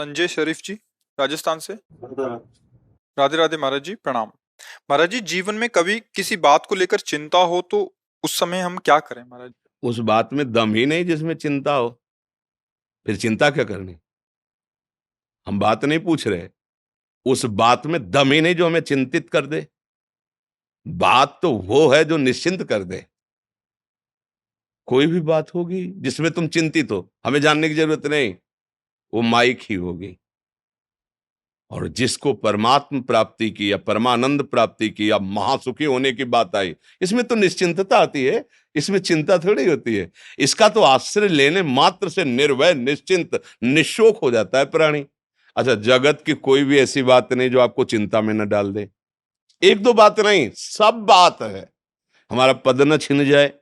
संजय शरीफ जी, राजस्थान से। राधे राधे महाराज जी, प्रणाम। महाराज जी, जीवन में कभी किसी बात को लेकर चिंता हो तो उस समय हम क्या करें महाराज जी? उस बात में दम ही नहीं जिसमें चिंता हो, फिर चिंता क्या करनी। हम बात नहीं पूछ रहे, उस बात में दम ही नहीं जो हमें चिंतित कर दे। बात तो वो है जो निश्चिंत कर दे। कोई भी बात होगी जिसमें तुम चिंतित हो, हमें जानने की जरूरत नहीं, वो माइक ही होगी। और जिसको परमात्म प्राप्ति की या परमानंद प्राप्ति की या महासुखी होने की बात आई, इसमें तो निश्चिंतता आती है, इसमें चिंता थोड़ी होती है। इसका तो आश्रय लेने मात्र से निर्भय निश्चिंत निशोक हो जाता है प्राणी। अच्छा, जगत की कोई भी ऐसी बात नहीं जो आपको चिंता में न डाल दे। एक दो बात नहीं, सब बात है। हमारा पद न छिन जाए,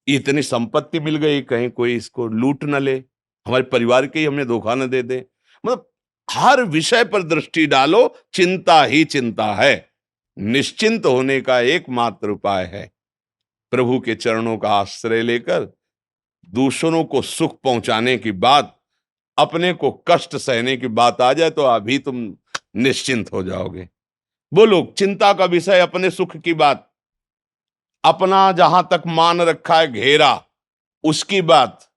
इतनी संपत्ति मिल गई, कहीं कोई इसको लूट न ले, हमारे परिवार के ही हमें धोखा न दे दे। मतलब हर विषय पर दृष्टि डालो, चिंता ही चिंता है। निश्चिंत होने का एकमात्र उपाय है प्रभु के चरणों का आश्रय लेकर दूसरों को सुख पहुंचाने की बात, अपने को कष्ट सहने की बात आ जाए तो अभी तुम निश्चिंत हो जाओगे। बोलो, चिंता का विषय अपने सुख की बात, अपना जहां तक मान रखा है घेरा उसकी बात,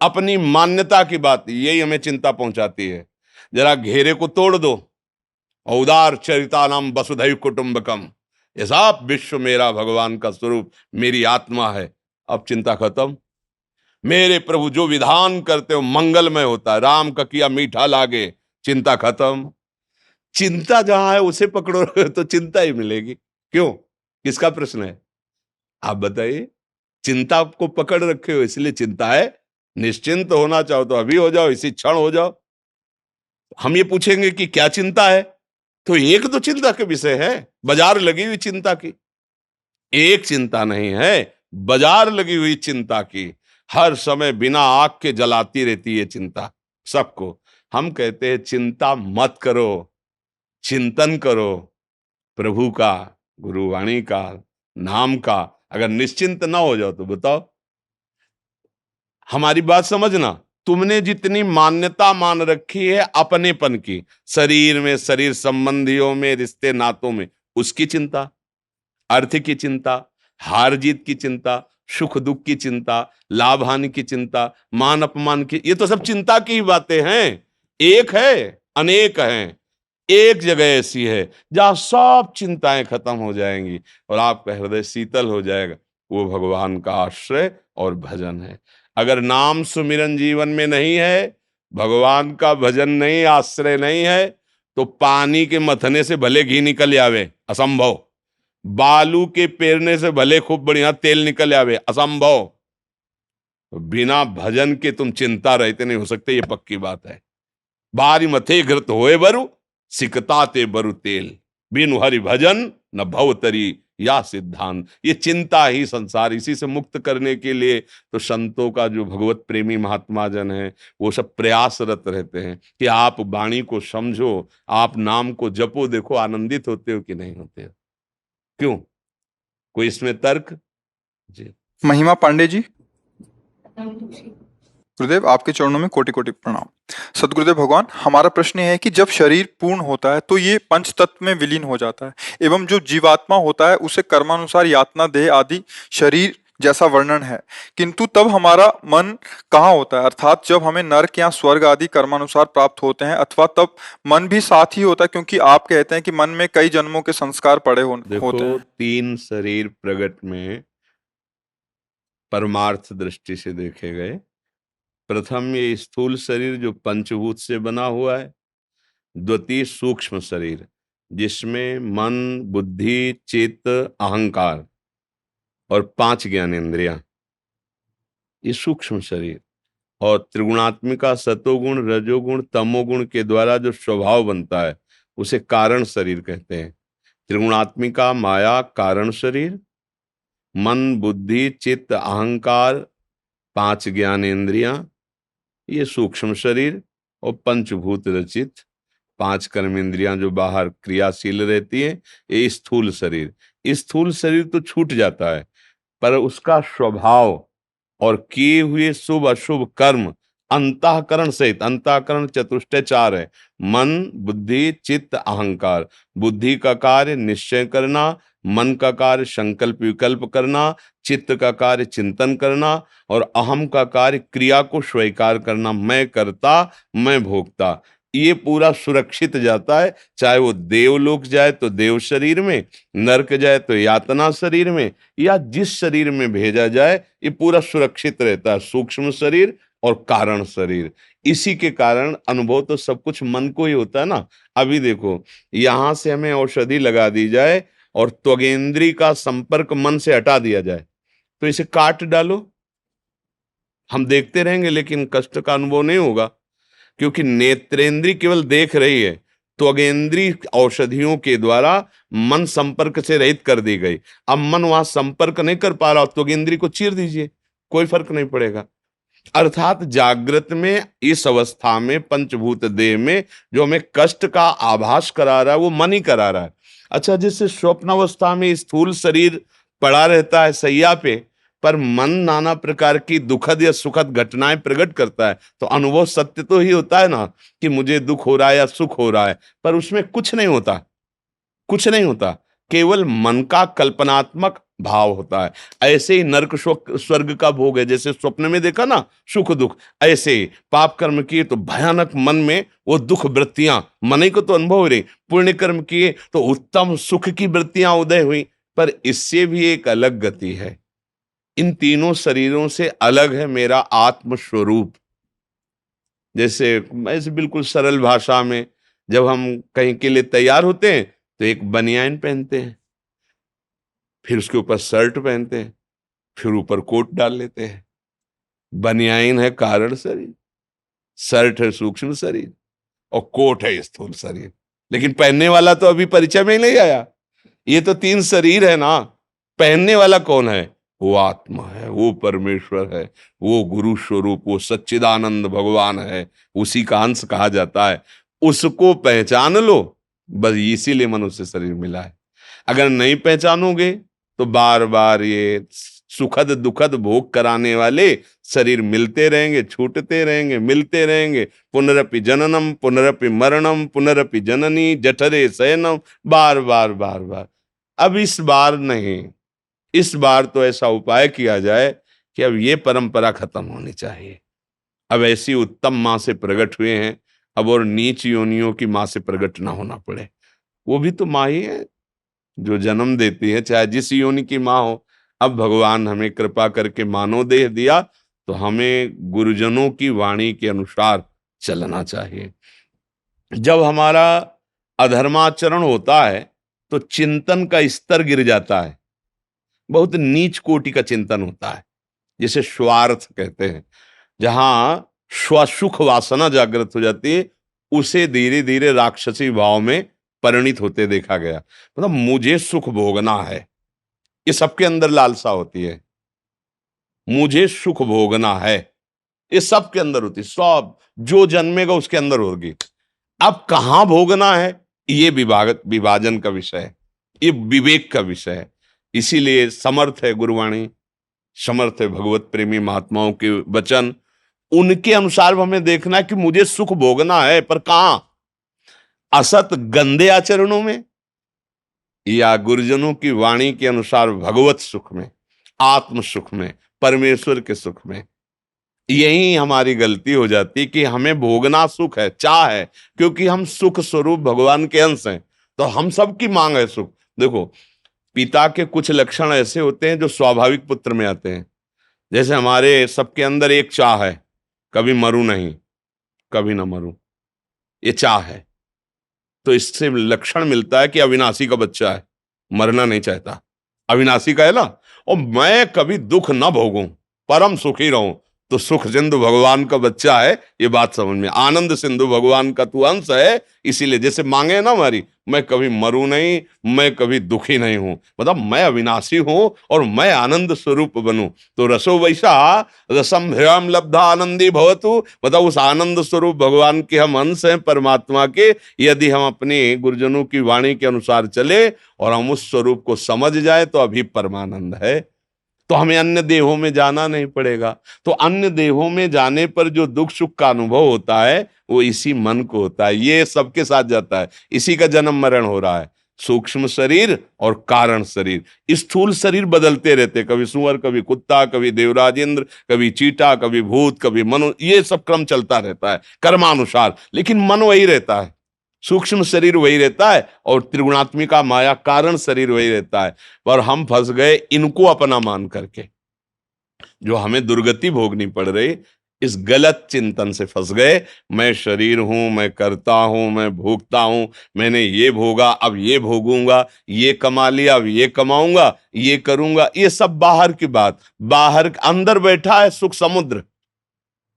अपनी मान्यता की बात, यही हमें चिंता पहुंचाती है। जरा घेरे को तोड़ दो। औदार चरितानाम वसुधैव कुटुंबकम, ये सब विश्व मेरा भगवान का स्वरूप, मेरी आत्मा है। अब चिंता खत्म। मेरे प्रभु जो विधान करते हो मंगलमय होता है, राम का किया मीठा लागे, चिंता खत्म। चिंता जहां है उसे पकड़ो तो चिंता ही मिलेगी। क्यों, किसका प्रश्न है? आप बताइए। चिंता को पकड़ रखे हो इसलिए चिंता है। निश्चिंत होना चाहो तो अभी हो जाओ, इसी क्षण हो जाओ। हम ये पूछेंगे कि क्या चिंता है, तो एक दो चिंता के विषय है, बाजार लगी हुई चिंता की। एक चिंता नहीं है, बाजार लगी हुई चिंता की। हर समय बिना आग के जलाती रहती है चिंता सबको। हम कहते हैं चिंता मत करो, चिंतन करो प्रभु का, गुरुवाणी का, नाम का। अगर निश्चिंत ना हो जाओ तो बताओ। हमारी बात समझना, तुमने जितनी मान्यता मान रखी है अपनेपन की, शरीर में, शरीर संबंधियों में, रिश्ते नातों में, उसकी चिंता, अर्थ की चिंता, हार जीत की चिंता, सुख दुख की चिंता, लाभ हानि की चिंता, मान अपमान की, ये तो सब चिंता की ही बातें हैं। एक है, अनेक हैं। एक जगह ऐसी है जहां सब चिंताएं खत्म हो जाएंगी और आपका हृदय शीतल हो जाएगा। वो भगवान का आश्रय और भजन है। अगर नाम सुमिरन जीवन में नहीं है, भगवान का भजन नहीं, आश्रय नहीं है, तो पानी के मथने से भले घी निकल आवे, असंभव। बालू के पेरने से भले खूब बढ़िया तेल निकल आवे, असंभव। तो बिना भजन के तुम चिंता रहते नहीं हो सकते, ये पक्की बात है। बारी मथे घृत होए बरु, सिकताते बरु तेल, बिनु हरि भजन न भव तरी या सिद्धांत। ये चिंता ही संसार, इसी से मुक्त करने के लिए तो संतों का जो भगवत प्रेमी महात्मा जन है वो सब प्रयासरत रहते हैं कि आप वाणी को समझो, आप नाम को जपो। देखो आनंदित होते हो कि नहीं होते हो? क्यों, कोई इसमें तर्क? जी। महिमा पांडे जी, गुरुदेव आपके चरणों में कोटि कोटि प्रणाम। सदगुरुदेव भगवान, हमारा प्रश्न यह है कि जब शरीर पूर्ण होता है तो ये पंच तत्व में विलीन हो जाता है, एवं जो जीवात्मा होता है उसे कर्मानुसार यातना देह आदि शरीर जैसा वर्णन है, किंतु तब हमारा मन कहाँ होता है? अर्थात जब हमें नरक या स्वर्ग आदि कर्मानुसार प्राप्त होते हैं, अथवा तब मन भी साथ ही होता है, क्योंकि आप कहते हैं कि मन में कई जन्मों के संस्कार पड़े होते देखो, हैं। तीन शरीर प्रगट में परमार्थ दृष्टि से देखे गए। प्रथम ये स्थूल शरीर जो पंचभूत से बना हुआ है। द्वितीय सूक्ष्म शरीर जिसमें मन, बुद्धि, चित्त, अहंकार और पांच ज्ञानेंद्रियां, ये सूक्ष्म शरीर। और त्रिगुणात्मिका सतोगुण, रजोगुण, तमोगुण के द्वारा जो स्वभाव बनता है उसे कारण शरीर कहते हैं। त्रिगुणात्मिका माया कारण शरीर, मन, बुद्धि, चित्त, अहंकार, पांच ज्ञानेंद्रियां, ये सूक्ष्म शरीर। और पंचभूत रचित पांच कर्मेंद्रियां जो बाहर क्रियाशील रहती है, ये स्थूल शरीर। स्थूल शरीर तो छूट जाता है, पर उसका स्वभाव और किए हुए शुभ अशुभ कर्म अंतःकरण सहित, अंतःकरण चतुष्टय चार है, मन, बुद्धि, चित्त, अहंकार। बुद्धि का कार्य निश्चय करना, मन का कार्य संकल्प विकल्प करना, चित्त का कार्य चिंतन करना, और अहम का कार्य क्रिया को स्वीकार करना, मैं करता मैं भोगता। ये पूरा सुरक्षित जाता है, चाहे वो देवलोक जाए तो देव शरीर में, नरक जाए तो यातना शरीर में, या जिस शरीर में भेजा जाए ये पूरा सुरक्षित रहता है, सूक्ष्म शरीर और कारण शरीर। इसी के कारण अनुभव तो सब कुछ मन को ही होता है ना। अभी देखो, यहां से हमें औषधि लगा दी जाए और त्वगेंद्री का संपर्क मन से हटा दिया जाए, तो इसे काट डालो, हम देखते रहेंगे लेकिन कष्ट का अनुभव नहीं होगा, क्योंकि नेत्रेंद्री केवल देख रही है, त्वगेंद्री औषधियों के द्वारा मन संपर्क से रहित कर दी गई। अब मन वहां संपर्क नहीं कर पा रहा, त्वगेंद्री को चीर दीजिए, कोई फर्क नहीं पड़ेगा। अर्थात जागृत में इस अवस्था में पंचभूत देह में जो हमें कष्ट का आभास करा रहा है वो मन ही करा रहा है। अच्छा, जैसे स्वप्न अवस्था में स्थूल शरीर पड़ा रहता है सैया पे, पर मन नाना प्रकार की दुखद या सुखद घटनाएं प्रकट करता है, तो अनुभव सत्य तो ही होता है ना कि मुझे दुख हो रहा है या सुख हो रहा है, पर उसमें कुछ नहीं होता, कुछ नहीं होता, केवल मन का कल्पनात्मक भाव होता है। ऐसे ही नरक स्वर्ग का भोग है, जैसे स्वप्न में देखा ना सुख दुख, ऐसे ही पाप कर्म किए तो भयानक मन में वो दुख वृत्तियां, मन ही को तो अनुभव हो रही, पुण्य कर्म किए तो उत्तम सुख की वृत्तियां उदय हुई। पर इससे भी एक अलग गति है, इन तीनों शरीरों से अलग है मेरा आत्म स्वरूप। जैसे ऐसे बिल्कुल सरल भाषा में, जब हम कहीं के लिए तैयार होते हैं तो एक बनियान पहनते हैं, फिर उसके ऊपर शर्ट पहनते हैं, फिर ऊपर कोट डाल लेते हैं। बनियान है कारण शरीर, शर्ट है सूक्ष्म शरीर, और कोट है स्थूल शरीर। लेकिन पहनने वाला तो अभी परिचय में ही नहीं आया। ये तो तीन शरीर है ना, पहनने वाला कौन है? वो आत्मा है, वो परमेश्वर है, वो गुरु स्वरूप, वो सच्चिदानंद भगवान है, उसी का अंश कहा जाता है। उसको पहचान लो, बस इसीलिए मनुष्य शरीर मिला है। अगर नहीं पहचानोगे तो बार बार ये सुखद दुखद भोग कराने वाले शरीर मिलते रहेंगे, छूटते रहेंगे, मिलते रहेंगे। पुनरपि जननम पुनरपि मरणम पुनरपि जननी जठरे शयनम, बार बार बार बार। अब इस बार नहीं, इस बार तो ऐसा उपाय किया जाए कि अब ये परंपरा खत्म होनी चाहिए। अब ऐसी उत्तम माँ से प्रकट हुए हैं, अब और नीच योनियों की माँ से प्रकट ना होना पड़े। वो भी तो माँ ही है जो जन्म देती है, चाहे जिस योनि की माँ हो। अब भगवान हमें कृपा करके मानव देह दिया, तो हमें गुरुजनों की वाणी के अनुसार चलना चाहिए। जब हमारा अधर्माचरण होता है तो चिंतन का स्तर गिर जाता है, बहुत नीच कोटि का चिंतन होता है, जिसे स्वार्थ कहते हैं। जहां स्वसुख वासना जागृत हो जाती है, उसे धीरे धीरे राक्षसी भाव में परिणित होते देखा गया। मतलब मुझे सुख भोगना है, ये सबके अंदर लालसा होती है, मुझे सुख भोगना है, ये सबके अंदर होती है, सब जो जन्मेगा उसके अंदर होगी। अब कहां भोगना है, ये विभाजन का विषय है, ये विवेक का विषय है। इसीलिए समर्थ है गुरुवाणी, समर्थ है भगवत प्रेमी महात्माओं के वचन, उनके अनुसार हमें देखना है कि मुझे सुख भोगना है, पर कहां? असत गंदे आचरणों में, या गुरुजनों की वाणी के अनुसार भगवत सुख में, आत्म सुख में, परमेश्वर के सुख में। यही हमारी गलती हो जाती कि हमें भोगना सुख है, चाह है, क्योंकि हम सुख स्वरूप भगवान के अंश हैं, तो हम सबकी मांग है सुख। देखो, पिता के कुछ लक्षण ऐसे होते हैं जो स्वाभाविक पुत्र में आते हैं। जैसे हमारे सबके अंदर एक चाह है, कभी मरूं नहीं, कभी ना मरूं, ये चाह है। तो इससे लक्षण मिलता है कि अविनाशी का बच्चा है, मरना नहीं चाहता, अविनाशी का है ना। और मैं कभी दुख ना भोगूं, परम सुखी रहूं, तो सुख सिंधु भगवान का बच्चा है, ये बात समझ में। आनंद सिंधु भगवान का तू अंश है, इसीलिए जैसे मांगे ना हमारी, मैं कभी मरूं नहीं, मैं कभी दुखी नहीं हूं, मतलब मैं अविनाशी हूं और मैं आनंद स्वरूप बनूं। तो रसो वैसा रसम ह्रम लब्धा आनंदी भवतु, मतलब उस आनंद स्वरूप भगवान के हम अंश हैं, परमात्मा के। यदि हम अपने गुरुजनों की वाणी के अनुसार चले और हम उस स्वरूप को समझ जाए तो अभी परमानंद है। तो हमें अन्य देहों में जाना नहीं पड़ेगा। तो अन्य देहों में जाने पर जो दुख सुख का अनुभव होता है वो इसी मन को होता है। ये सबके साथ जाता है, इसी का जन्म मरण हो रहा है। सूक्ष्म शरीर और कारण शरीर, स्थूल शरीर बदलते रहते, कभी सुअर, कभी कुत्ता, कभी देवराज इंद्र, कभी चीटा, कभी भूत, कभी मनुष्य, ये सब क्रम चलता रहता है कर्मानुसार, लेकिन मन वही रहता है। सूक्ष्म शरीर वही रहता है और त्रिगुणात्मिका माया कारण शरीर वही रहता है। पर हम फंस गए इनको अपना मान करके, जो हमें दुर्गति भोगनी पड़ रही, इस गलत चिंतन से फंस गए। मैं शरीर हूं, मैं करता हूं, मैं भोगता हूं, मैंने ये भोगा अब ये भोगूंगा, ये कमा लिया अब ये कमाऊंगा, ये करूंगा। ये सब बाहर की बात। बाहर अंदर बैठा है सुख समुद्र,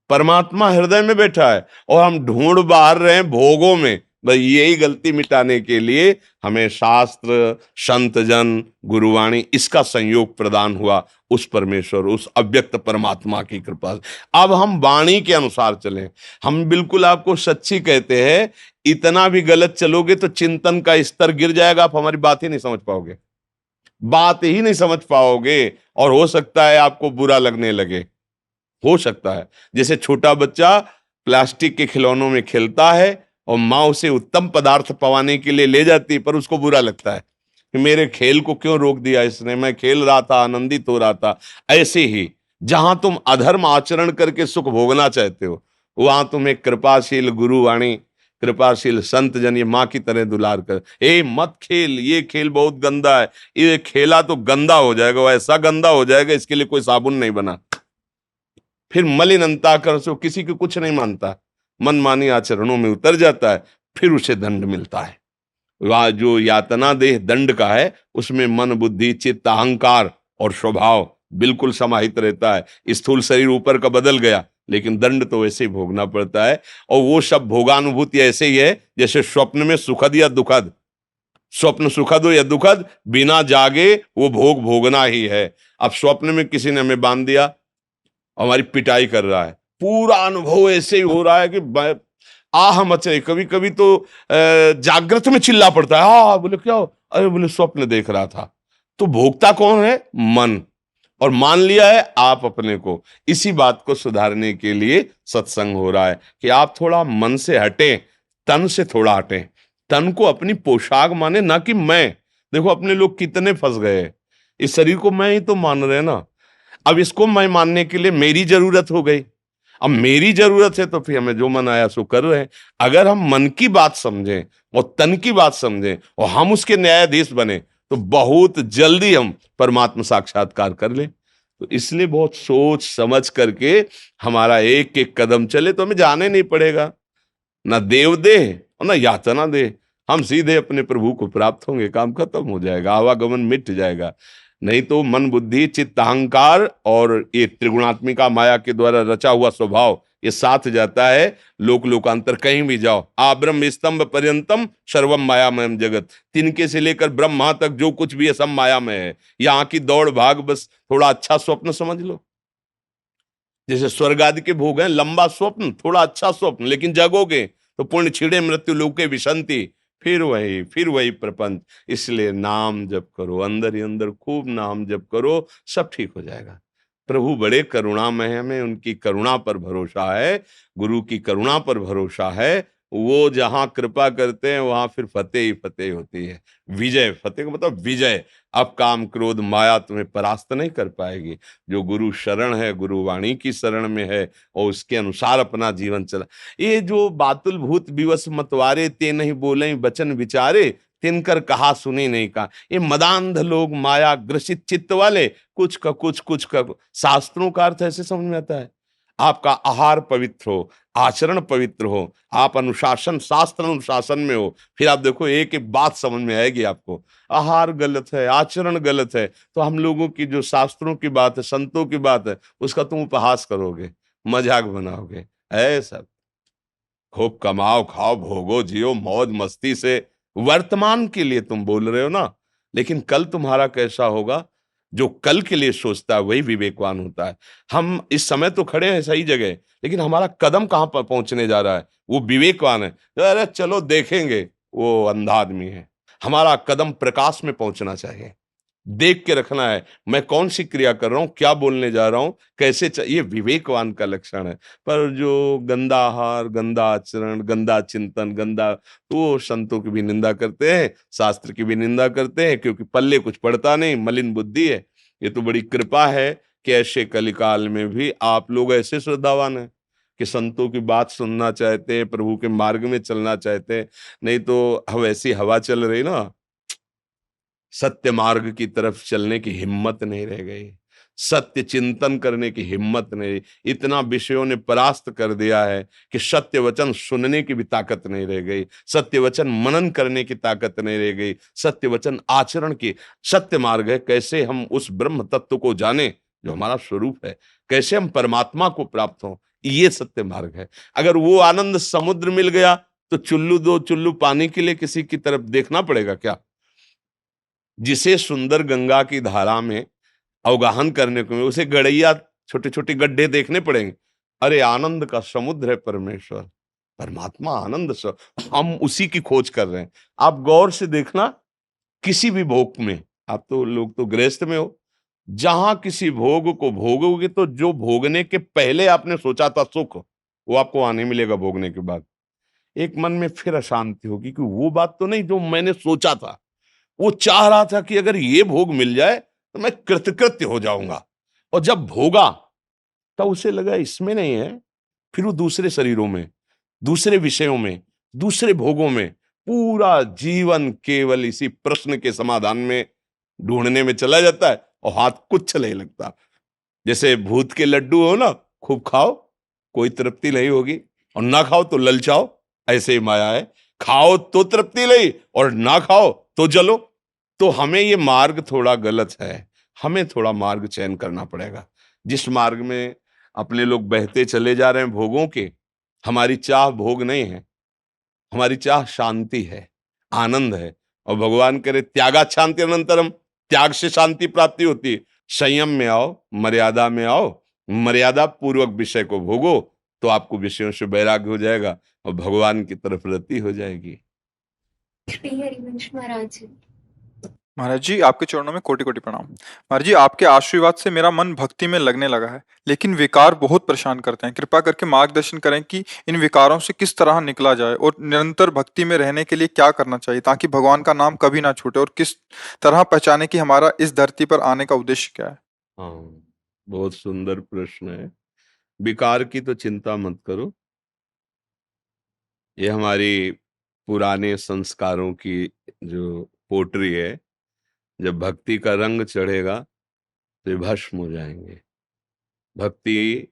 परमात्मा हृदय में बैठा है और हम ढूंढ बाहर रहे हैं भोगों में। बस यही गलती मिटाने के लिए हमें शास्त्र, संत जन, गुरुवाणी, इसका संयोग प्रदान हुआ उस परमेश्वर, उस अव्यक्त परमात्मा की कृपा से। अब हम वाणी के अनुसार चलें। हम बिल्कुल आपको सच्ची कहते हैं, इतना भी गलत चलोगे तो चिंतन का स्तर गिर जाएगा, आप हमारी बात ही नहीं समझ पाओगे, बात ही नहीं समझ पाओगे, और हो सकता है आपको बुरा लगने लगे। हो सकता है जैसे छोटा बच्चा प्लास्टिक के खिलौनों में खेलता है और माँ उसे उत्तम पदार्थ पवाने के लिए ले जाती है, पर उसको बुरा लगता है कि मेरे खेल को क्यों रोक दिया इसने, मैं खेल रहा था, आनंदित हो रहा था। ऐसे ही जहां तुम अधर्म आचरण करके सुख भोगना चाहते हो, वहां तुम्हें कृपाशील गुरुवाणी, कृपाशील संत जन ये माँ की तरह दुलार कर, ए मत खेल, ये खेल बहुत गंदा है, ये खेला तो गंदा हो जाएगा, वो ऐसा गंदा हो जाएगा इसके लिए कोई साबुन नहीं बना। फिर मलिन अंतःकरण से वो किसी को कुछ नहीं मानता, मनमानी आचरणों में उतर जाता है, फिर उसे दंड मिलता है। वह जो यातना देह दंड का है, उसमें मन, बुद्धि, चित्त, अहंकार और स्वभाव बिल्कुल समाहित रहता है। स्थूल शरीर ऊपर का बदल गया, लेकिन दंड तो वैसे ही भोगना पड़ता है। और वो सब भोगानुभूति ऐसे ही है जैसे स्वप्न में सुखद या दुखद। स्वप्न सुखद हो या दुखद, बिना जागे वो भोग भोगना ही है। अब स्वप्न में किसी ने हमें बांध दिया, हमारी पिटाई कर रहा है, पूरा अनुभव ऐसे ही हो रहा है कि आह मच रही। कभी कभी तो जागृत में चिल्ला पड़ता है, हाँ बोले क्या हो, अरे बोले स्वप्न देख रहा था। तो भोगता कौन है? मन। और मान लिया है आप अपने को। इसी बात को सुधारने के लिए सत्संग हो रहा है कि आप थोड़ा मन से हटें, तन से थोड़ा हटें। तन को अपनी पोशाक माने, ना कि मैं। देखो अपने लोग कितने फंस गए, इस शरीर को मैं ही तो मान रहे हैं ना। अब इसको मैं मानने के लिए मेरी जरूरत हो गई। अब मेरी जरूरत है तो फिर हमें जो मन आया सो कर रहे हैं। अगर हम मन की बात समझें और तन की बात समझें और हम उसके न्यायाधीश बने, तो बहुत जल्दी हम परमात्मा साक्षात्कार कर लें। तो इसलिए बहुत सोच समझ करके हमारा एक एक कदम चले, तो हमें जाने नहीं पड़ेगा, ना देव दे और ना यातना दे। हम सीधे अपने प्रभु को प्राप्त होंगे, काम खत्म हो जाएगा, आवागमन मिट जाएगा। नहीं तो मन, बुद्धि, चित्त, अहंकार और ये त्रिगुणात्मिका माया के द्वारा रचा हुआ स्वभाव ये साथ जाता है। लोक लोकांतर कहीं भी जाओ, आ ब्रह्म स्तंभ पर्यंतम सर्वम मायामयम जगत, तिनके से लेकर ब्रह्मा तक जो कुछ भी है सब माया में है। यहाँ की दौड़ भाग, बस थोड़ा अच्छा स्वप्न समझ लो। जैसे स्वर्ग आदि के भोग हैं, लंबा स्वप्न, थोड़ा अच्छा स्वप्न, लेकिन जगोगे तो पुण्य छिड़े मृत्यु लोके विशंति, फिर वही प्रपंच। इसलिए नाम जप करो, अंदर ही अंदर खूब नाम जप करो, सब ठीक हो जाएगा। प्रभु बड़े करुणामय हैं, हमें उनकी करुणा पर भरोसा है, गुरु की करुणा पर भरोसा है। वो जहां कृपा करते हैं वहां फिर फतेह ही फतेह होती है। विजय, फतेह का मतलब विजय। अब काम क्रोध माया तुम्हें परास्त नहीं कर पाएगी। जो गुरु शरण है, गुरु वाणी की शरण में है और उसके अनुसार अपना जीवन चला। ये जो बातुल भूत विवश मतवारे, ते नहीं बोले वचन विचारे, तिनकर कहा सुने नहीं कहा। ये मदांध लोग, माया ग्रसित चित्त वाले, कुछ का कुछ, कुछ का कुछ। शास्त्रों का अर्थ ऐसे समझ में आता है, आपका आहार पवित्र हो, आचरण पवित्र हो, आप अनुशासन, शास्त्र अनुशासन में हो, फिर आप देखो एक एक बात समझ में आएगी आपको। आहार गलत है, आचरण गलत है, तो हम लोगों की जो शास्त्रों की बात है, संतों की बात है, उसका तुम उपहास करोगे, मजाक बनाओगे। ऐसा खूब कमाओ, खाओ, भोगो, जियो मौज मस्ती से। वर्तमान के लिए तुम बोल रहे हो ना, लेकिन कल तुम्हारा कैसा होगा? जो कल के लिए सोचता है वही विवेकवान होता है। हम इस समय तो खड़े हैं सही जगह, लेकिन हमारा कदम कहां पर पहुंचने जा रहा है, वो विवेकवान है। अरे चलो देखेंगे, वो अंधा आदमी है। हमारा कदम प्रकाश में पहुंचना चाहिए। देख के रखना है मैं कौन सी क्रिया कर रहा हूं, क्या बोलने जा रहा हूं, ये विवेकवान का लक्षण है। पर जो गंदा आहार, गंदा आचरण, गंदा चिंतन, गंदा, तो वो संतों की भी निंदा करते हैं, शास्त्र की भी निंदा करते हैं, क्योंकि पल्ले कुछ पड़ता नहीं, मलिन बुद्धि है। ये तो बड़ी कृपा है कि ऐसे कलिकाल में भी आप लोग ऐसे श्रद्धावान हैं कि संतों की बात सुनना चाहते हैं, प्रभु के मार्ग में चलना चाहते हैं। नहीं तो हम ऐसी हवा चल रही ना, सत्य मार्ग की तरफ चलने की हिम्मत नहीं रह गई, सत्य चिंतन करने की हिम्मत नहीं। इतना विषयों ने परास्त कर दिया है कि सत्य वचन सुनने की भी ताकत नहीं रह गई, सत्य वचन मनन करने की ताकत नहीं रह गई, सत्य वचन आचरण की। सत्य मार्ग है कैसे हम उस ब्रह्म तत्व को जाने जो हमारा स्वरूप है, कैसे हम परमात्मा को प्राप्त हों, ये सत्य मार्ग है। अगर वो आनंद समुद्र मिल गया तो चुल्लू दो चुल्लू पानी के लिए किसी की तरफ देखना पड़ेगा क्या? जिसे सुंदर गंगा की धारा में अवगाहन करने को मिले, उसे गड़ैया छोटे छोटे गड्ढे देखने पड़ेंगे। अरे आनंद का समुद्र है परमेश्वर, परमात्मा आनंद स हम उसी की खोज कर रहे हैं। आप गौर से देखना, किसी भी भोग में, आप तो लोग तो गृहस्थ में हो, जहां किसी भोग को भोगोगे तो जो भोगने के पहले आपने सोचा था सुख, वो आपको आने मिलेगा भोगने के बाद। एक मन में फिर अशांति होगी कि वो बात तो नहीं जो मैंने सोचा था। वो चाह रहा था कि अगर ये भोग मिल जाए तो मैं कृतकृत्य हो जाऊंगा, और जब भोगा तब उसे लगा इसमें नहीं है। फिर वो दूसरे शरीरों में, दूसरे विषयों में, दूसरे भोगों में पूरा जीवन केवल इसी प्रश्न के समाधान में ढूंढने में चला जाता है और हाथ कुछ नहीं लगता। जैसे भूत के लड्डू हो ना, खूब खाओ कोई तृप्ति नहीं होगी, और ना खाओ तो ललचाओ, ऐसे ही माया है। खाओ तो तृप्ति नहीं और ना खाओ तो जलो। तो हमें ये मार्ग थोड़ा गलत है, हमें थोड़ा मार्ग चयन करना पड़ेगा। जिस मार्ग में अपने लोग बहते चले जा रहे हैं भोगों के, हमारी चाह भोग नहीं है, हमारी चाह शांति है, आनंद है। और भगवान करे त्यागा शांति अनंतरम, त्याग से शांति प्राप्ति होती है। संयम में आओ, मर्यादा में आओ, मर्यादा पूर्वक विषय को भोगो, तो आपको विषयों से वैराग्य हो जाएगा और भगवान की तरफ रति हो जाएगी। श्री हरिवंश महाराज जी। महाराज जी आपके चरणों में कोटि कोटि प्रणाम। महाराज जी आपके आशीर्वाद से मेरा मन भक्ति में लगने लगा है, लेकिन विकार बहुत परेशान करते हैं। कृपा करके मार्गदर्शन करें कि इन विकारों से किस तरह निकला जाए और निरंतर भक्ति में रहने के लिए क्या करना चाहिए ताकि भगवान का नाम कभी ना छूटे, और किस तरह पहचाने कि हमारा इस धरती पर आने का उद्देश्य क्या है। हाँ, बहुत सुंदर प्रश्न है। विकार की तो चिंता मत करो, ये हमारी पुराने संस्कारों की जो पोटरी है, जब भक्ति का रंग चढ़ेगा तो ये भस्म हो जाएंगे। भक्ति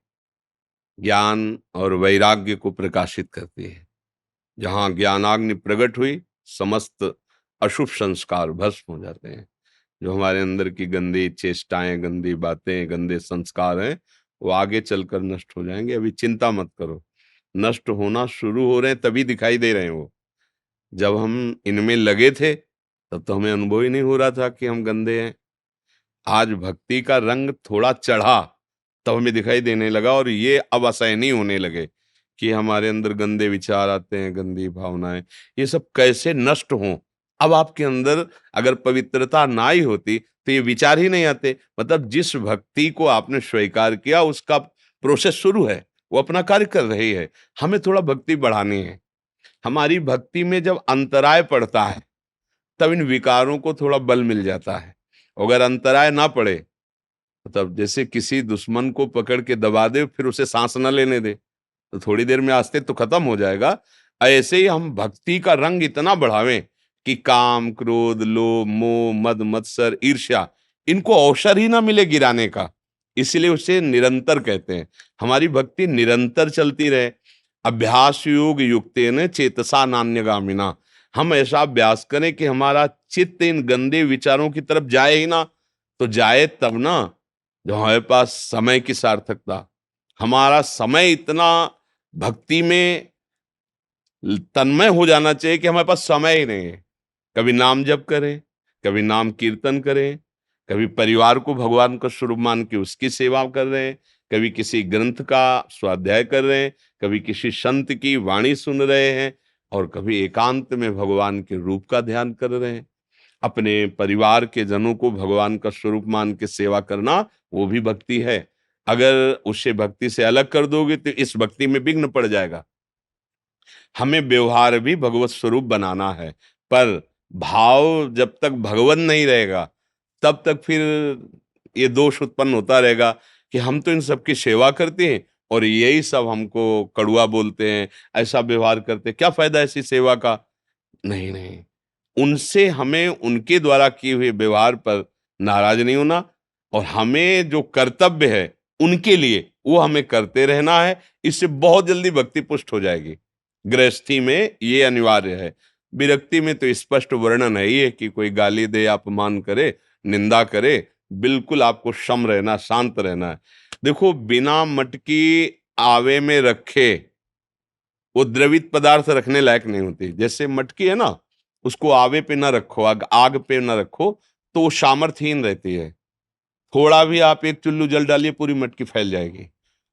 ज्ञान और वैराग्य को प्रकाशित करती है। जहां ज्ञानाग्नि प्रकट हुई, समस्त अशुभ संस्कार भस्म हो जाते हैं। जो हमारे अंदर की गंदी चेष्टाएं, गंदी बातें, गंदे संस्कार हैं, वो आगे चलकर नष्ट हो जाएंगे। अभी चिंता मत करो, नष्ट होना शुरू हो रहे हैं तभी दिखाई दे रहे हैं वो। जब हम इनमें लगे थे तब तो हमें अनुभव ही नहीं हो रहा था कि हम गंदे हैं। आज भक्ति का रंग थोड़ा चढ़ा तब हमें दिखाई देने लगा, और ये अब असहनीय होने लगे कि हमारे अंदर गंदे विचार आते हैं, गंदी भावनाएं, ये सब कैसे नष्ट हों। अब आपके अंदर अगर पवित्रता ना ही होती तो ये विचार ही नहीं आते। मतलब जिस भक्ति को आपने स्वीकार किया उसका प्रोसेस शुरू है, वो अपना कार्य कर रही है। हमें थोड़ा भक्ति बढ़ानी है। हमारी भक्ति में जब अंतराय पड़ता है तब इन विकारों को थोड़ा बल मिल जाता है। अगर अंतराय ना पड़े, मतलब जैसे किसी दुश्मन को पकड़ के दबा दे फिर उसे सांस न लेने दे, तो थोड़ी देर में अस्तित्व तो खत्म हो जाएगा। ऐसे ही हम भक्ति का रंग इतना बढ़ावें कि काम, क्रोध, लोभ, मोह, मद, मत्सर, ईर्ष्या, इनको अवसर ही ना मिले गिराने का। इसलिए उसे निरंतर कहते हैं। हमारी भक्ति निरंतर चलती रहे। अभ्यास योग युक्तेन चेतसा नान्यगामिना। हम ऐसा अभ्यास करें कि हमारा चित्त इन गंदे विचारों की तरफ जाए ही ना। तो जाए तब ना जब हमारे पास समय की सार्थकता। हमारा समय इतना भक्ति में तन्मय हो जाना चाहिए कि हमारे पास समय ही नहीं है। कभी नाम जप करें, कभी नाम कीर्तन करें, कभी परिवार को भगवान का स्वरूप मान के उसकी सेवा कर रहे हैं, कभी किसी ग्रंथ का स्वाध्याय कर रहे हैं, कभी किसी संत की वाणी सुन रहे हैं, और कभी एकांत में भगवान के रूप का ध्यान कर रहे हैं। अपने परिवार के जनों को भगवान का स्वरूप मान के सेवा करना, वो भी भक्ति है। अगर उसे भक्ति से अलग कर दोगे तो इस भक्ति में विघ्न पड़ जाएगा। हमें व्यवहार भी भगवत स्वरूप बनाना है, पर भाव जब तक भगवत नहीं रहेगा तब तक फिर ये दोष उत्पन्न होता रहेगा कि हम तो इन सबकी सेवा करते हैं और यही सब हमको कड़ुआ बोलते हैं, ऐसा व्यवहार करते हैं, क्या फायदा ऐसी सेवा का। नहीं नहीं, उनसे हमें उनके द्वारा किए हुए व्यवहार पर नाराज नहीं होना, और हमें जो कर्तव्य है उनके लिए वो हमें करते रहना है। इससे बहुत जल्दी भक्ति पुष्ट हो जाएगी। गृहस्थी में ये अनिवार्य है। विरक्ति में तो स्पष्ट वर्णन है ही है कि कोई गाली दे, अपमान करे, निंदा करे, बिल्कुल आपको सम रहना, शांत रहना है। देखो, बिना मटकी आवे में रखे वो द्रवित पदार्थ रखने लायक नहीं होती। जैसे मटकी है ना, उसको आवे पे ना रखो, आग पे ना रखो तो वो सामर्थ्यहीन रहती है। थोड़ा भी आप एक चुल्लू जल डालिए, पूरी मटकी फैल जाएगी।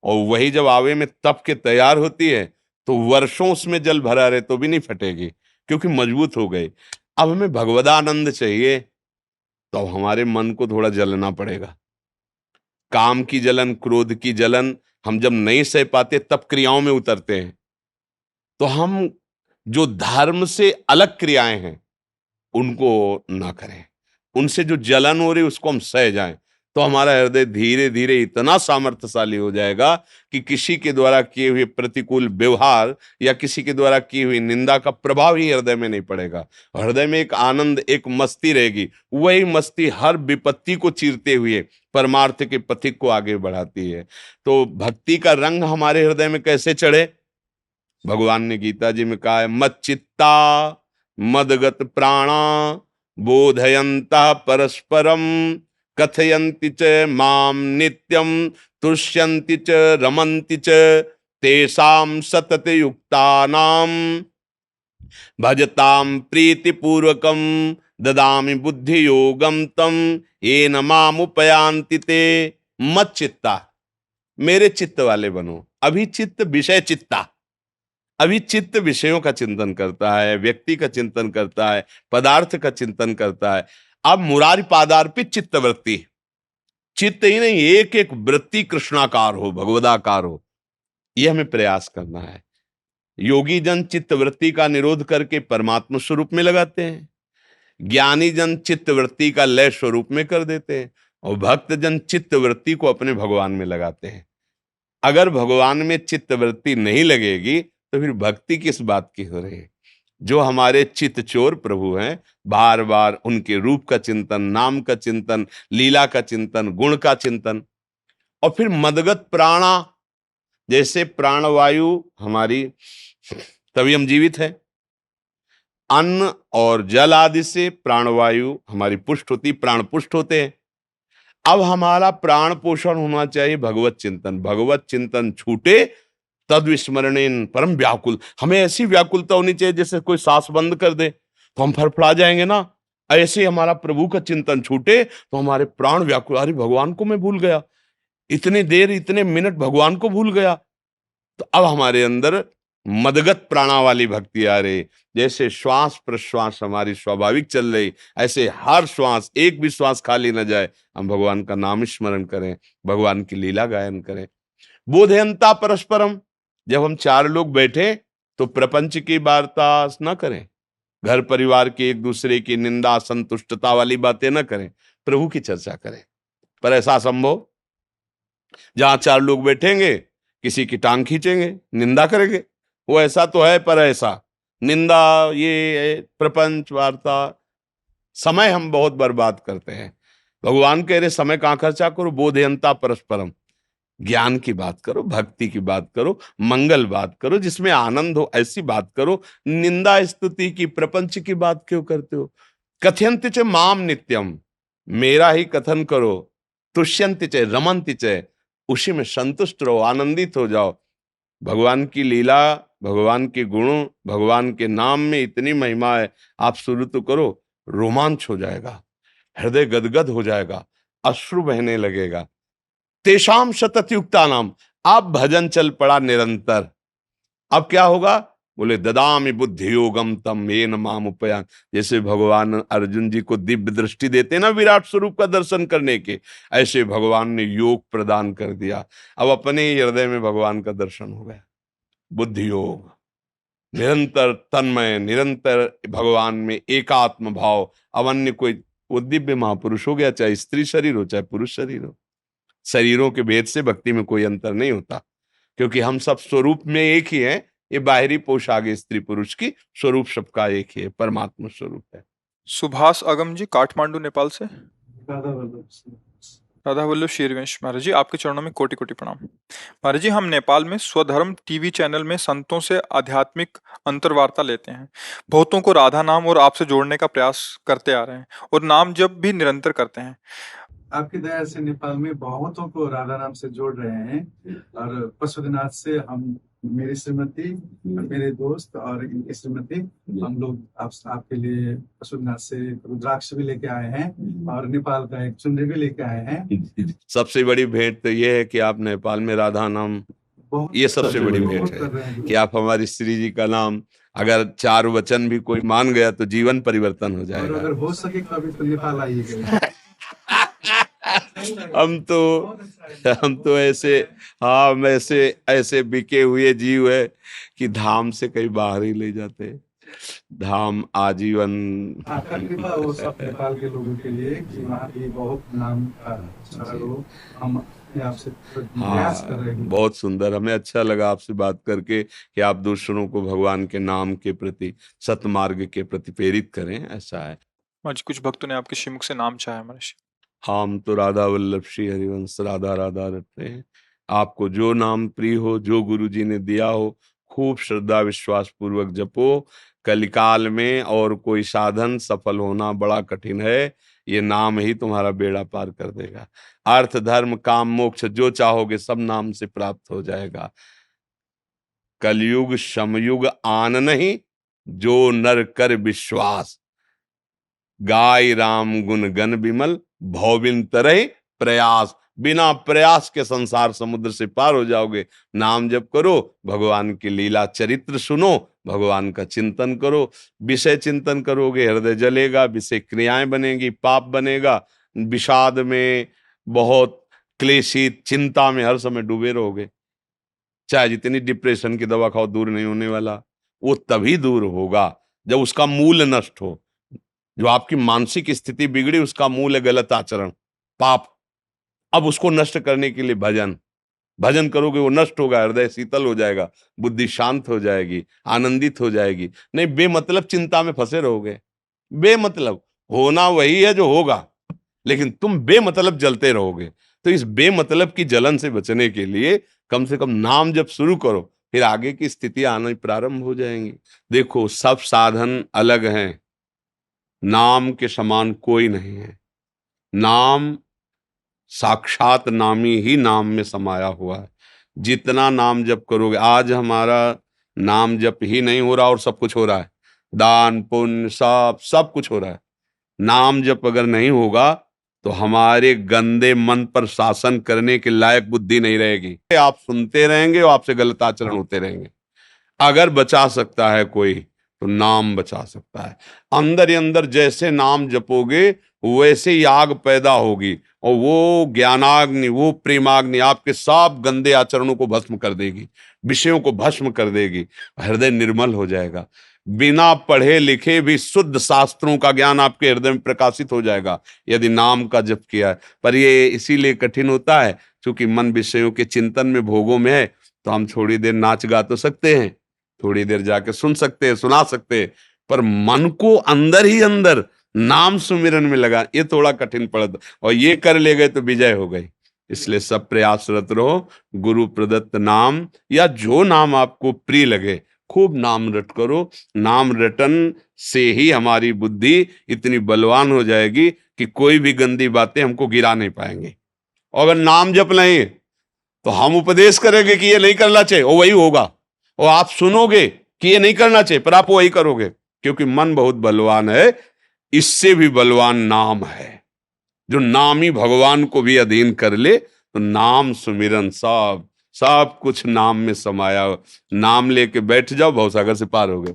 और वही जब आवे में तप के तैयार होती है तो वर्षों उसमें जल भरा रहे तो भी नहीं फटेगी, क्योंकि मजबूत हो गई। अब हमें भगवदानंद चाहिए तो अब हमारे मन को थोड़ा जलना पड़ेगा। काम की जलन, क्रोध की जलन हम जब नहीं सह पाते तब क्रियाओं में उतरते हैं। तो हम जो धर्म से अलग क्रियाएं हैं उनको ना करें, उनसे जो जलन हो रही उसको हम सह जाएं, तो हमारा हृदय धीरे धीरे इतना सामर्थ्यशाली हो जाएगा कि किसी के द्वारा किए हुए प्रतिकूल व्यवहार या किसी के द्वारा की हुई निंदा का प्रभाव ही हृदय में नहीं पड़ेगा। हृदय में एक आनंद, एक मस्ती रहेगी। वही मस्ती हर विपत्ति को चीरते हुए परमार्थ के पथिक को आगे बढ़ाती है। तो भक्ति का रंग हमारे हृदय में कैसे चढ़े? भगवान ने गीता जी में कहा है, मत चित्ता मदगत प्राणा बोधयन्तः परस्परम कथयन्ति च माम नित्यम तुष्यन्ति च रमन्ति च तेषां सतत युक्तानां भजतां प्रीतिपूर्वकं ददामि बुद्धि योगम तम येन मामुपयान्ति ते। मत चित्ता, मेरे चित्त वाले बनो। अभी चित्त विषय चित्ता, अभी चित्त विषयों का चिंतन करता है, व्यक्ति का चिंतन करता है, पदार्थ का चिंतन करता है। अब मुरारी पादार्पित चित्त वृत्ति, चित्त ही नहीं, एक एक वृत्ति कृष्णाकार हो, भगवदाकार हो, यह हमें प्रयास करना है। योगी जन चित्त वृत्ति का निरोध करके परमात्मा स्वरूप में लगाते हैं, ज्ञानी जन चित्त वृत्ति का लय स्वरूप में कर देते हैं, और भक्त जन चित्त वृत्ति को अपने भगवान में लगाते हैं। अगर भगवान में चित्त वृत्ति नहीं लगेगी तो फिर भक्ति किस बात की हो रही है? जो हमारे चित्त चोर प्रभु हैं, बार बार उनके रूप का चिंतन, नाम का चिंतन, लीला का चिंतन, गुण का चिंतन। और फिर मदगत प्राणा, जैसे प्राणवायु हमारी, तभी हम जीवित हैं। अन्न और जल आदि से प्राणवायु हमारी पुष्ट होती, प्राण पुष्ट होते हैं। अब हमारा प्राण पोषण होना चाहिए भगवत चिंतन। भगवत चिंतन छूटे तद विस्मरणेन परम व्याकुल, हमें ऐसी व्याकुलता होनी चाहिए जैसे कोई सांस बंद कर दे तो हम फड़फड़ा जाएंगे ना। ऐसे हमारा प्रभु का चिंतन छूटे तो हमारे प्राण व्याकुल, अरे भगवान को मैं भूल गया, इतने देर इतने मिनट भगवान को भूल गया। तो अब हमारे अंदर मदगत प्राणा वाली भक्ति आ रही। जैसे श्वास प्रश्वास हमारी स्वाभाविक चल रही, ऐसे हर श्वास, एक भी श्वास खाली न जाए, हम भगवान का नाम स्मरण करें, भगवान की लीला गायन करें। बोधयंता परस्परम, जब हम चार लोग बैठे तो प्रपंच की वार्ता न करें, घर परिवार के एक दूसरे की निंदा संतुष्टता वाली बातें न करें, प्रभु की चर्चा करें। पर ऐसा संभव? जहां चार लोग बैठेंगे किसी की टांग खींचेंगे, निंदा करेंगे, वो ऐसा तो है पर ऐसा, निंदा, ये प्रपंच वार्ता, समय हम बहुत बर्बाद करते हैं। भगवान कह रहे समय कहां खर्चा करो, बोधयंता परस्परम, ज्ञान की बात करो, भक्ति की बात करो, मंगल बात करो, जिसमें आनंद हो ऐसी बात करो। निंदा स्तुति की, प्रपंच की बात क्यों करते हो? कथयन्ति च माम नित्यम, मेरा ही कथन करो। तुष्यन्ति च रमन्ति च, उसी में संतुष्ट रहो, आनंदित हो जाओ। भगवान की लीला, भगवान के गुणों, भगवान के नाम में इतनी महिमा है, आप शुरू तो करो, रोमांच हो जाएगा, हृदय गदगद हो जाएगा, अश्रु बहने लगेगा। तेषाम सतत युक्ता नाम, अब भजन चल पड़ा निरंतर। अब क्या होगा? बोले ददामि बुद्धि योगम तम येन माम उपयान। जैसे भगवान अर्जुन जी को दिव्य दृष्टि देते ना विराट स्वरूप का दर्शन करने के, ऐसे भगवान ने योग प्रदान कर दिया। अब अपने ही हृदय में भगवान का दर्शन हो गया। बुद्धि योग, निरंतर तन्मय, निरंतर भगवान में एकात्म भाव। अब अन्य कोई, वो दिव्य महापुरुष हो गया, चाहे स्त्री शरीर हो चाहे पुरुष शरीर हो। शरीरों के भेद से भक्ति में कोई अंतर नहीं होता, क्योंकि हम सब स्वरूप में एक ही हैं। ये बाहरी पोशाक स्त्री पुरुष की, स्वरूप सबका एक ही है, परमात्मा स्वरूप है। सुभाष अगम जी काठमांडू नेपाल से। राधा वल्लभ सिंह। राधा वल्लभ शेरवंश महाराज जी, आपके चरणों में कोटि कोटि प्रणाम। महाराज जी, हम नेपाल में स्वधर्म टीवी चैनल में संतों से आध्यात्मिक अंतर्वार्ता लेते हैं। बहुतों को राधा नाम और आपसे जोड़ने का प्रयास करते आ रहे हैं और नाम जप भी निरंतर करते हैं। आपकी दया से नेपाल में बहुतों को राधा नाम से जोड़ रहे हैं। और पशुपतिनाथ से हम, मेरी श्रीमती और मेरे दोस्त और इनकी श्रीमती, हम लोग आपके लिए पशुपतिनाथ से रुद्राक्ष भी लेके आए हैं और नेपाल का एक चुनरी भी लेके आए हैं। सबसे बड़ी भेंट तो ये है कि आप नेपाल में राधा नाम, ये सबसे बड़ी भेंट है कि आप हमारी श्री जी का नाम, अगर 4 वचन भी कोई मान गया तो जीवन परिवर्तन हो और जाएगा। अगर हो सके तो अभी तो नेपाल आइएगा। हम तो ऐसे, हाँ, ऐसे बिके हुए जीव है कि धाम से कहीं बाहर ही ले जाते। धाम आजीवन। आपका कृपा हो सब नेपाल के लोगों के लिए कि वहाँ ये बहुत नाम का हो। हम आपसे प्रयास कर रहे हैं। बहुत सुंदर, हमें अच्छा लगा आपसे बात करके कि आप दूसरों को भगवान के नाम के प्रति, सतमार्ग के प्रति प्रेरित करें, ऐसा है। महाराज, कुछ भक्तों ने आपके श्रीमुख से नाम चाहा है महाराज। हम तो राधा वल्लभ श्री हरिवंश राधा राधा रटते हैं। आपको जो नाम प्रिय हो, जो गुरु जी ने दिया हो, खूब श्रद्धा विश्वास पूर्वक जपो। कलिकाल में और कोई साधन सफल होना बड़ा कठिन है, ये नाम ही तुम्हारा बेड़ा पार कर देगा। अर्थ धर्म काम मोक्ष जो चाहोगे सब नाम से प्राप्त हो जाएगा। कलयुग समयुग आन नहीं, जो नर कर विश्वास। गाय राम गुण गण विमल, भौबिन तरह प्रयास। बिना प्रयास के संसार समुद्र से पार हो जाओगे। नाम जप करो, भगवान की लीला चरित्र सुनो, भगवान का चिंतन करो। विषय चिंतन करोगे, हृदय जलेगा, विषय क्रियाएं बनेगी, पाप बनेगा। विषाद में, बहुत क्लेशी चिंता में हर समय डूबे रहोगे। चाहे जितनी डिप्रेशन की दवा खाओ, दूर नहीं होने वाला। वो तभी दूर होगा जब उसका मूल नष्ट हो। जो आपकी मानसिक स्थिति बिगड़ी, उसका मूल है गलत आचरण, पाप। अब उसको नष्ट करने के लिए भजन करोगे, वो नष्ट होगा, हृदय शीतल हो जाएगा, बुद्धि शांत हो जाएगी, आनंदित हो जाएगी। नहीं बेमतलब चिंता में फंसे रहोगे। बेमतलब होना वही है जो होगा, लेकिन तुम बेमतलब जलते रहोगे। तो इस बेमतलब की जलन से बचने के लिए कम से कम नाम जब शुरू करो, फिर आगे की स्थिति आना प्रारंभ हो जाएंगी। देखो, सब साधन अलग हैं, नाम के समान कोई नहीं है। नाम साक्षात नामी ही नाम में समाया हुआ है। जितना नाम जप करोगे, आज हमारा नाम जप ही नहीं हो रहा और सब कुछ हो रहा है, दान पुण्य सब कुछ हो रहा है। नाम जप अगर नहीं होगा तो हमारे गंदे मन पर शासन करने के लायक बुद्धि नहीं रहेगी। आप सुनते रहेंगे और आपसे गलत आचरण होते रहेंगे। अगर बचा सकता है कोई तो नाम बचा सकता है। अंदर ही अंदर जैसे नाम जपोगे वैसे ही आग पैदा होगी, और वो ज्ञानाग्नि, वो प्रेमाग्नि आपके सब गंदे आचरणों को भस्म कर देगी, विषयों को भस्म कर देगी, हृदय निर्मल हो जाएगा। बिना पढ़े लिखे भी शुद्ध शास्त्रों का ज्ञान आपके हृदय में प्रकाशित हो जाएगा यदि नाम का जप किया है। पर ये इसीलिए कठिन होता है क्योंकि मन विषयों के चिंतन में, भोगों में है। तो हम थोड़ी देर नाच गा तो सकते हैं, थोड़ी देर जाके सुन सकते हैं, सुना सकते हैं, पर मन को अंदर ही अंदर नाम सुमिरन में लगा, ये थोड़ा कठिन पड़ता। और ये कर ले गए तो विजय हो गई। इसलिए सब प्रयासरत रहो, गुरु प्रदत्त नाम या जो नाम आपको प्रिय लगे, खूब नाम रट करो। नाम रटन से ही हमारी बुद्धि इतनी बलवान हो जाएगी कि कोई भी गंदी बातें हमको गिरा नहीं पाएंगे। और अगर नाम जप लें तो हम उपदेश करेंगे कि ये नहीं करना चाहिए, और वही होगा। और आप सुनोगे कि ये नहीं करना चाहिए, पर आप वही करोगे, क्योंकि मन बहुत बलवान है। इससे भी बलवान नाम है। जो नाम ही भगवान को भी अधीन कर ले तो नाम सुमिरन सब सब कुछ नाम में समाया हो। नाम लेके बैठ जाओ, भवसागर से पार हो गए।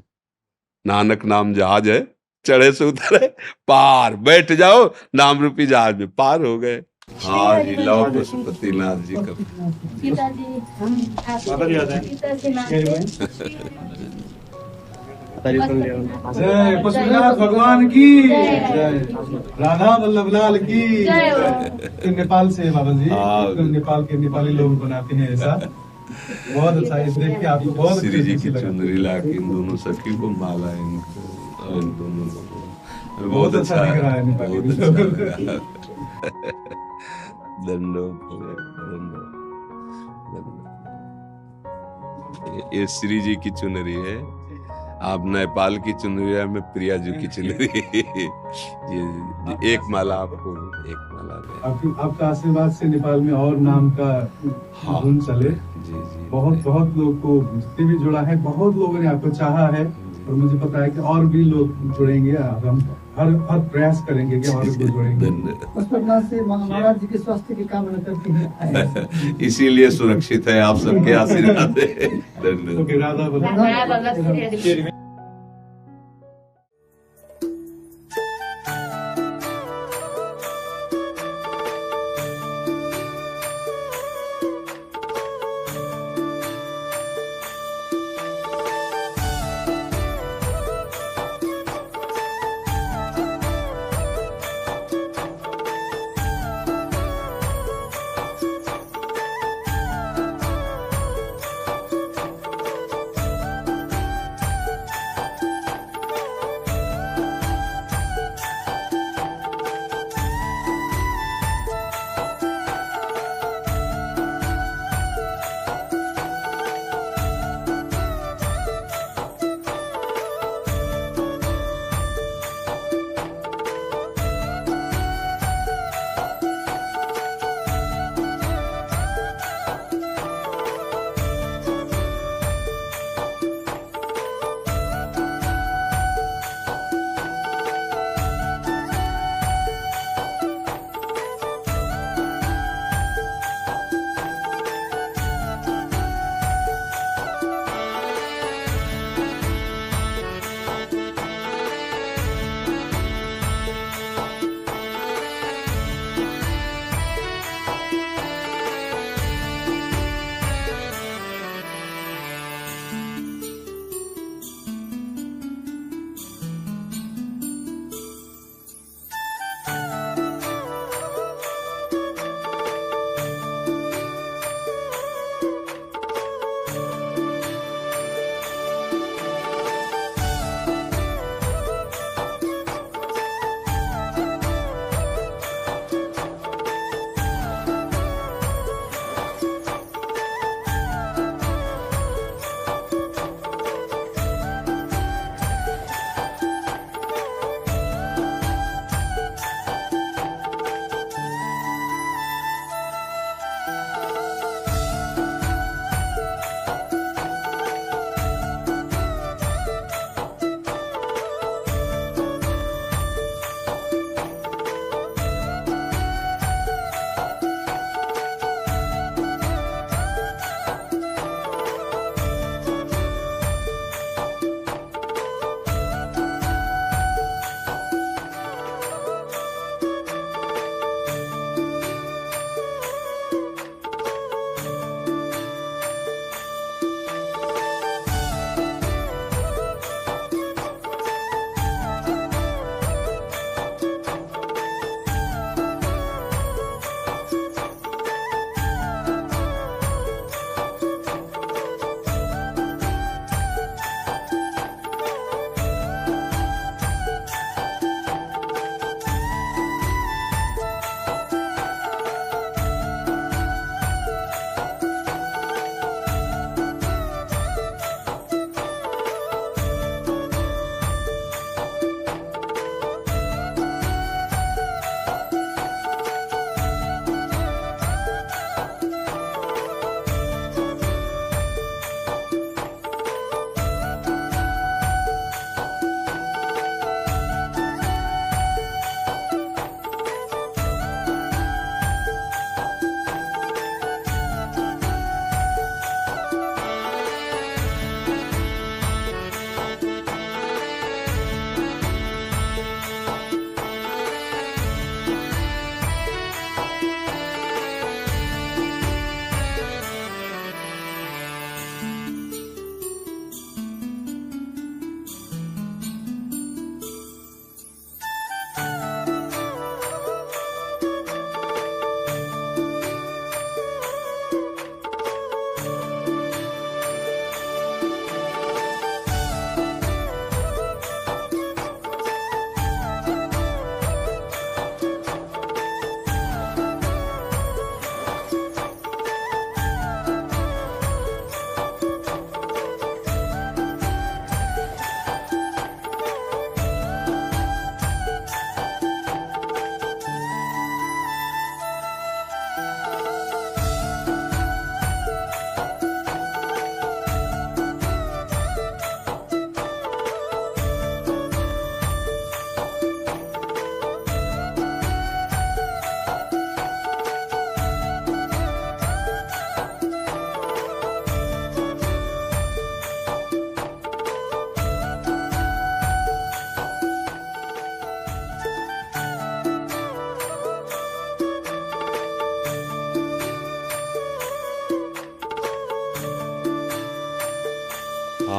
नानक नाम जहाज है, चढ़े से उतरे पार, बैठ जाओ नाम रूपी जहाज में, पार हो गए। हाँ जी, लव पशुपतिनाथ जी का पिताजी पिताजी नाम जय पशुपतिनाथ भगवान की जय, राधा वल्लभ लाल की जय जय। तो नेपाल से है बाबा जी, हाँ। तो नेपाल के नेपाली लोग बनाते हैं ऐसा। बहुत अच्छा है, देख के आपको बहुत श्री जी खुशी की लगा। चुनरी लाके इन दोनों सखी को माला इनको और इन दोनों लोगों को। बहुत अच्छा दिख रहा है नेपाली बहुत लोग। अच्छा लगा। दंडोत दंडोत। ये श्री जी की चुनरी है, आप नेपाल की चुनरी है, मैं प्रिया जी की चुनरी। ये एक माला आपको, एक माला दे। आपका आशीर्वाद से नेपाल में और नाम का हाँ। धुन चले। जी जी, बहुत लोग को से भी जुड़ा है, बहुत लोगों ने आपको चाहा है, और मुझे पता है कि और भी लोग जुड़ेंगे। और हम हर प्रयास करेंगे कि और भी जुड़ेंगे। धन्यवाद। पशुपतिनाथ से महाराज जी के स्वास्थ्य की कामना करते हैं। इसीलिए सुरक्षित है, आप सबके आशीर्वाद है। धन्यवाद। ओके, राधा वल्लभ। राधा वल्लभ श्री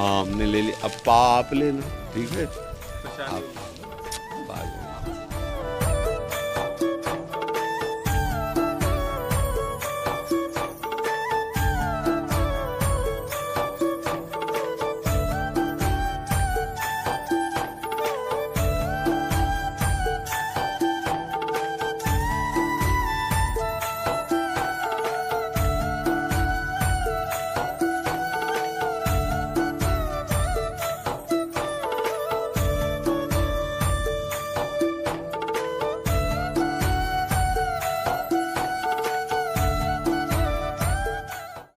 हाँ हमने ले लिया, अब पाप लेना, ठीक है।